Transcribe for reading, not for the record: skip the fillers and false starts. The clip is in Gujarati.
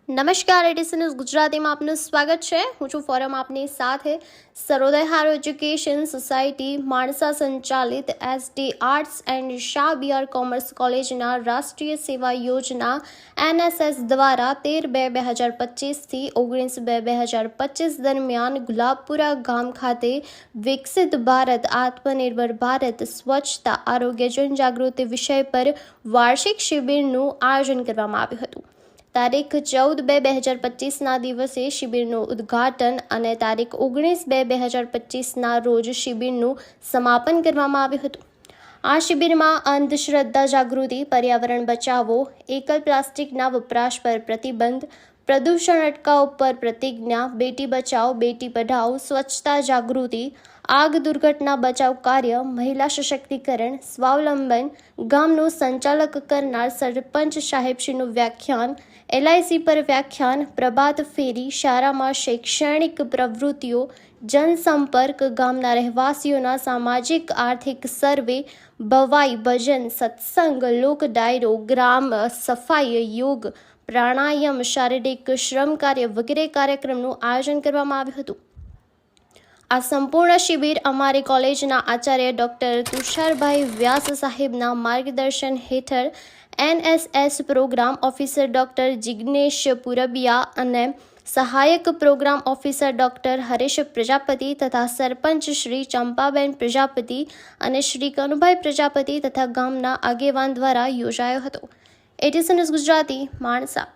નમસ્કાર, એડિશન ન્યૂઝ ગુજરાતીમાં આપનું સ્વાગત છે. હું છું ફોરમ આપની સાથે. Sarodaya higher education society Mansa સંચાલિત SD arts and Shah BR commerce કોલેજના રાષ્ટ્રીય સેવા યોજના NSS દ્વારા 13/2/2025થી 19/2/2025 દરમિયાન ગુલાબપુરા ગામ ખાતે વિકસિત ભારત, આત્મનિર્ભર ભારત, સ્વચ્છતા, આરોગ્ય, જનજાગૃતિ વિષય પર વાર્ષિક શિબિરનું આયોજન કરવામાં આવ્યું હતું. તારીખ 14/2/2025ના દિવસે શિબિરનું ઉદ્ઘાટન અને તારીખ 19/2/2025ના રોજ શિબિરનું સમાપન કરવામાં આવ્યું હતું. આ શિબિરમાં અંધશ્રદ્ધા જાગૃતિ, પર્યાવરણ બચાવો, એકલ પ્લાસ્ટિકના વપરાશ પર પ્રતિબંધ, પ્રદૂષણ અટકાવ પર પ્રતિજ્ઞા, બેટી બચાવો બેટી પઢાઓ, સ્વચ્છતા જાગૃતિ, આગ દુર્ઘટના બચાવ કાર્ય, મહિલા સશક્તિકરણ, સ્વાવલંબન, ગામનું સંચાલક કરનાર સરપંચ સાહેબશ્રીનું વ્યાખ્યાન, LIC પર વ્યાખ્યાન, પ્રભાત ફેરી, શાળામાં શૈક્ષણિક પ્રવૃત્તિઓ, જનસંપર્ક, ગામના રહેવાસીઓના સામાજિક આર્થિક સર્વે, ભવાઈ, ભજન, સત્સંગ, લોક ડાયરો, ગ્રામ સફાઈ, યોગ, પ્રાણાયામ, શારીરિક શ્રમ કાર્ય વગેરે કાર્યક્રમનું આયોજન કરવામાં આવ્યું હતું. આ સંપૂર્ણ શિબિર અમારી કોલેજના આચાર્ય ડૉક્ટર તુષારભાઈ વ્યાસ સાહેબના માર્ગદર્શન હેઠળ NSS program officer doctor Jignesh Purabiya અને સહાયક program officer doctor Haresh Prajapati તથા સરપંચ શ્રી ચંપાબેન પ્રજાપતિ અને શ્રી કનુભાઈ પ્રજાપતિ તથા ગામના આગેવાન દ્વારા યોજાયો હતો. Addition news Gujarati, Mansa.